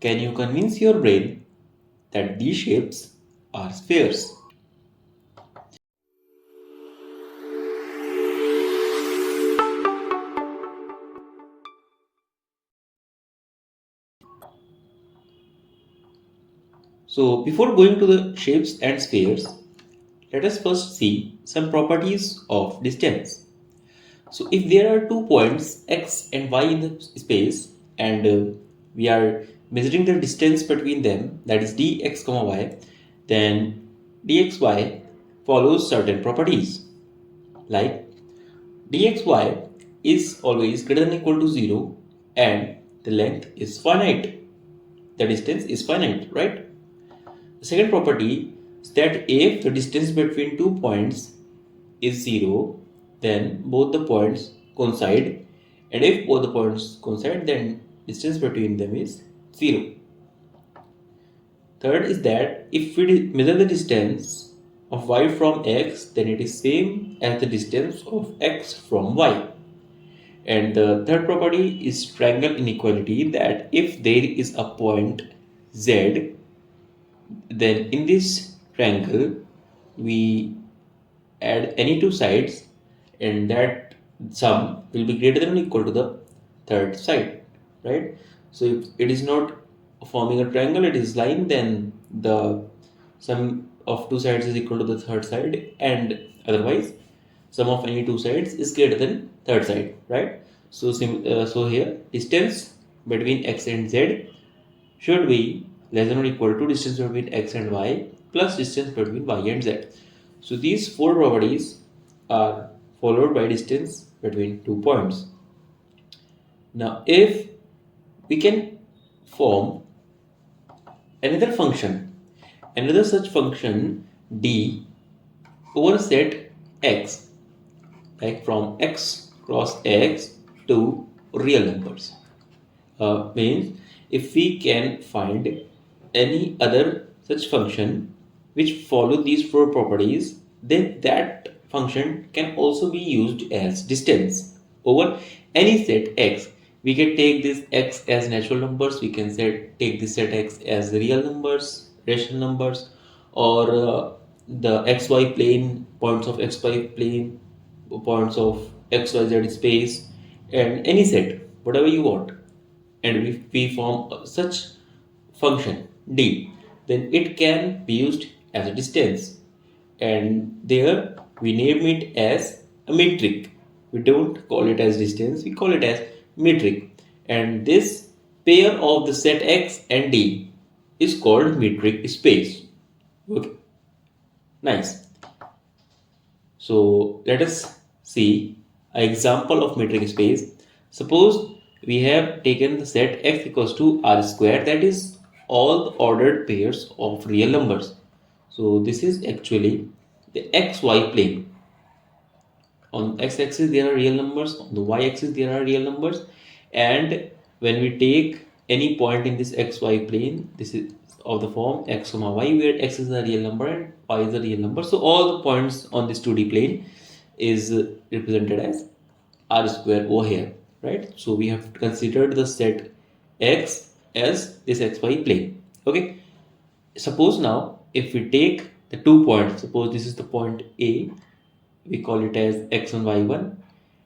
can you convince your brain that these shapes are spheres? So before going to the shapes and spheres, let us first see some properties of distance. So if there are 2 points x and y in the space, and we are measuring the distance between them, that is dx comma y, then dxy follows certain properties, like dxy is always greater than or equal to 0 and the length is finite. The distance is finite, right? The second property is that if the distance between 2 points is 0, then both the points coincide, and if both the points coincide, then distance between them is 0. Third is that if we measure the distance of y from x, then it is same as the distance of x from y. And the third property is triangle inequality, that if there is a point z, then in this triangle we add any two sides and that sum will be greater than or equal to the third side, right? So if it is not forming a triangle, it is line, then the sum of two sides is equal to the third side, and otherwise sum of any two sides is greater than third side, right? So so here distance between x and z should be less than or equal to distance between x and y plus distance between y and z. So these four properties are followed by distance between 2 points. Now if we can form another function, another such function d over set x, like from x cross x to real numbers. Means if we can find any other such function which follow these four properties, then that function can also be used as distance over any set x. We can take this x as natural numbers, we can take this set x as real numbers, rational numbers, or the xy plane, points of xy plane, points of xyz space, and any set, whatever you want. And if we form such function d, then it can be used as a distance, and there we name it as a metric. We don't call it as distance, we call it as metric, and this pair of the set x and d is called metric space. Okay, nice. So let us see an example of metric space. Suppose we have taken the set x equals to r square, that is all the ordered pairs of real numbers. So this is actually the xy plane. On x-axis there are real numbers, on the y-axis there are real numbers, and when we take any point in this xy plane, this is of the form x comma y, where x is a real number and y is a real number. So all the points on this 2D plane is represented as r square over here, right? So we have considered the set x as this xy plane. Okay, suppose now if we take the 2 points, suppose this is the point A, we call it as x1 y1,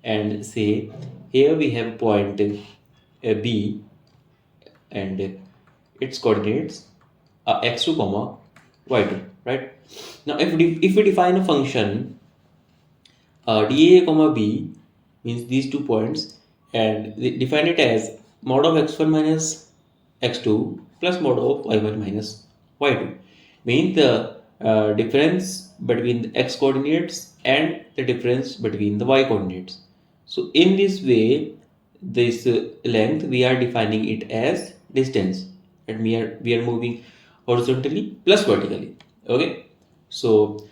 and say here we have point B and its coordinates are x2 comma y2, right? Now if we define a function dA comma B, means these 2 points, and define it as mod of x1 minus x2 plus mod of y1 minus y2, means the difference between the x coordinates and the difference between the y coordinates. So in this way, this length we are defining it as distance, and we are moving horizontally plus vertically. Okay, so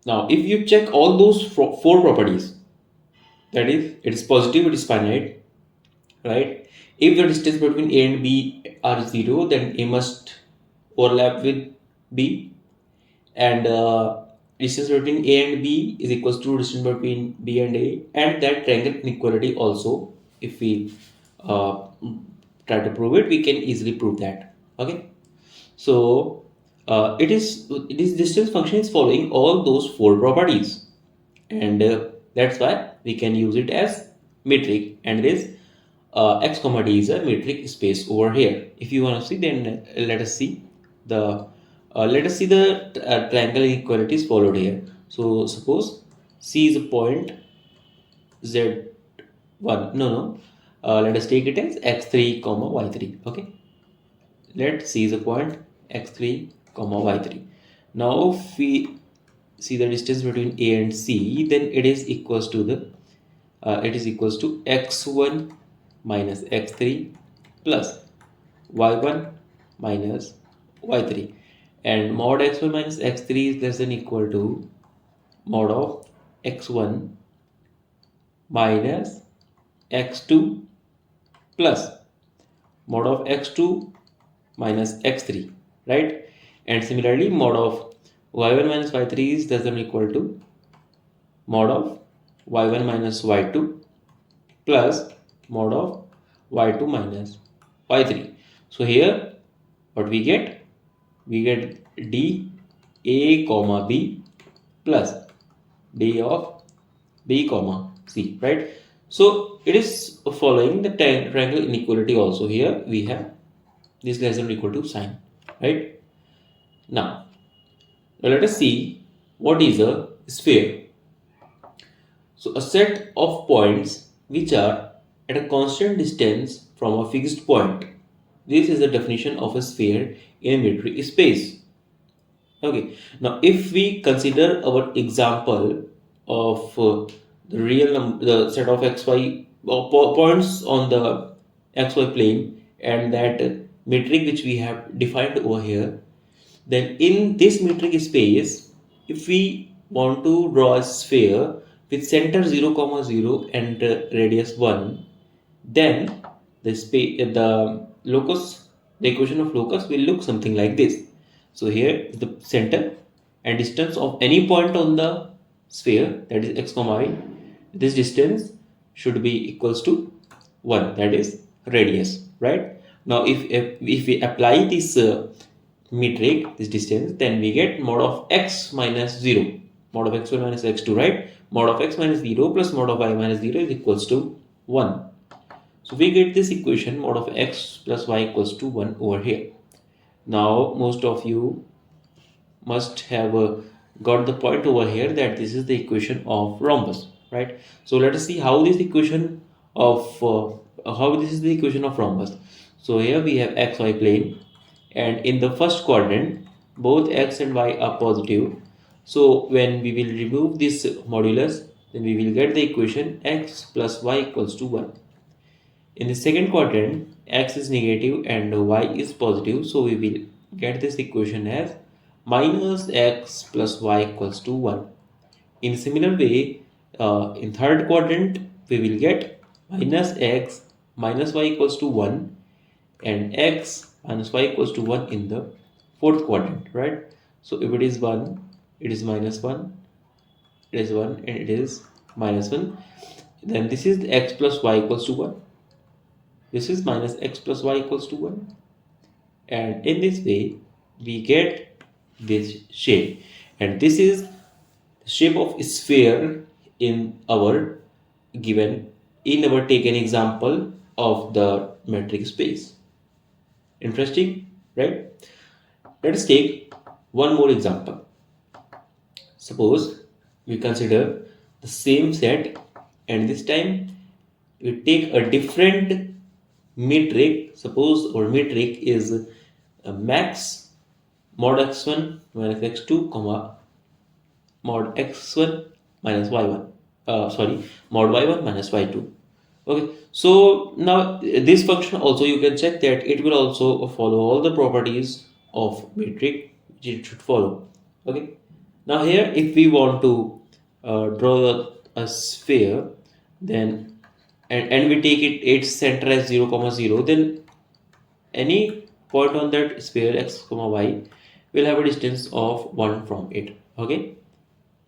now if you check all those four properties, that is, it is positive, it is finite, right? If the distance between A and B are 0, then A must overlap with B, and distance between A and B is equals to distance between B and A, and that triangle inequality also, if we try to prove it, we can easily prove that. Okay, so it is this distance function is following all those four properties, and that's why we can use it as metric, and this x comma d is a metric space over here. If you want to see, then let us see the triangle inequalities followed here. So suppose C is a point z1, no, let us take it as x3 comma y3. Okay, let C is a point x3 comma y3. Now if we see the distance between A and C, then it is equals to x1 minus x3 plus y1 minus y3, and mod x1 minus x3 is less than equal to mod of x1 minus x2 plus mod of x2 minus x3, right? And similarly mod of y1 minus y3 is less than equal to mod of y1 minus y2 plus mod of y2 minus y3. So here what we get d a comma b plus d of b comma c, right? So it is following the triangle inequality also. Here we have this less than or equal to sign, right? Now let us see what is a sphere. So a set of points which are at a constant distance from a fixed point. This is the definition of a sphere in a metric space. Okay. Now, if we consider our example of the set of xy points on the xy plane, and that metric which we have defined over here, then in this metric space, if we want to draw a sphere with center 0 comma 0 and radius 1, then the equation of locus will look something like this. So here the center and distance of any point on the sphere, that is x comma y, this distance should be equals to 1, that is radius, right? Now if we apply this metric, this distance, then we get mod of x minus 0, mod of x1 minus x2, right? Mod of x minus 0 plus mod of y minus 0 is equals to 1. So we get this equation mod of x plus y equals to 1 over here. Now most of you must have got the point over here that this is the equation of rhombus, right? So let us see how this equation of how this is the equation of rhombus. So here we have xy plane, and in the first quadrant both x and y are positive. So when we will remove this modulus, then we will get the equation x plus y equals to 1. In the second quadrant, x is negative and y is positive, so we will get this equation as minus x plus y equals to 1. In similar way, in third quadrant, we will get minus x minus y equals to 1 and x minus y equals to 1 in the fourth quadrant, right? So if it is 1, it is minus 1, it is 1 and it is minus 1. Then this is x plus y equals to 1. This is minus x plus y equals to 1. And in this way, we get this shape. And this is the shape of a sphere in our taken example of the metric space. Interesting, right? Let us take one more example. Suppose we consider the same set, and this time we take a different metric. Suppose our metric is max mod x1 minus x2 comma mod x1 minus y1 mod y1 minus y2. Okay, so now this function also you can check that it will also follow all the properties of metric which it should follow. Okay, now here if we want to draw a sphere, then and we take its center as 0 comma 0, then any point on that sphere x comma y will have a distance of 1 from it. Okay,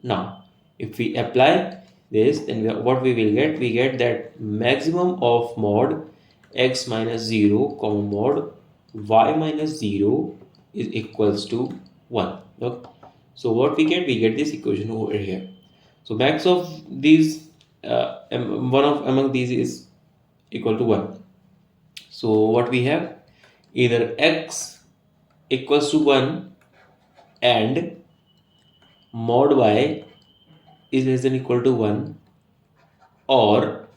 now if we apply this, then what we will get, we get that maximum of mod x minus 0 comma mod y minus 0 is equals to 1. Okay. So what we get this equation over here. So max of these one of among these is equal to 1. So what we have, either x equals to 1 and mod y is less than equal to 1, or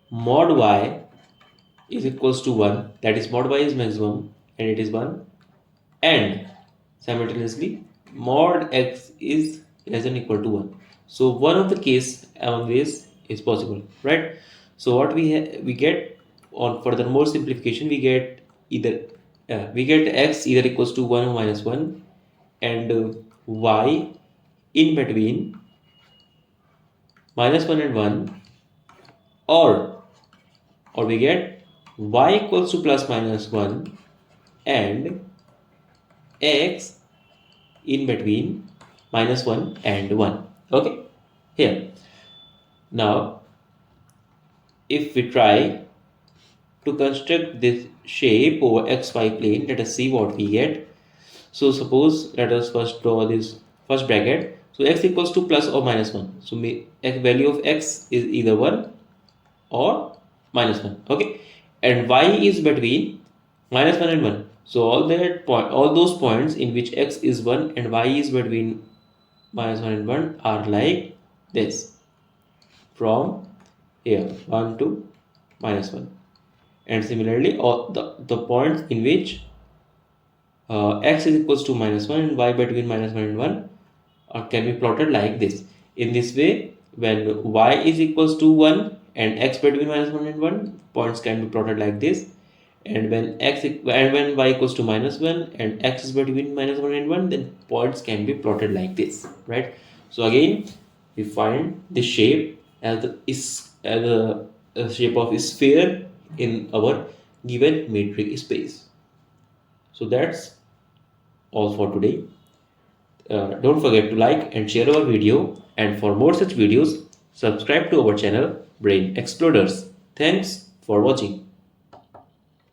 mod y is equals to 1, that is mod y is maximum and it is 1, and simultaneously mod x is less than equal to 1. So one of the case among this is possible, right? So what we get, on furthermore simplification, we get either we get x either equals to 1 or minus 1, and y in between minus 1 and 1, or we get y equals to plus minus 1 and x in between minus 1 and 1. Okay, here now if we try to construct this shape over xy plane, let us see what we get. So suppose, let us first draw this first bracket. So x equals to plus or minus 1. So value of x is either 1 or minus 1. Okay, and y is between minus 1 and 1. So all those points in which x is 1 and y is between minus 1 and 1 are like this, from here 1 to minus 1. And similarly all the points in which x is equals to minus 1 and y between minus 1 and 1 can be plotted like this. In this way, when y is equals to 1 and x between minus 1 and 1, points can be plotted like this. And when when y equals to minus 1 and x is between minus 1 and 1, then points can be plotted like this, right? So again, we find the shape as the shape of a sphere in our given metric space. So that's all for today. Don't forget to like and share our video, and for more such videos subscribe to our channel Brain Exploders. Thanks for watching.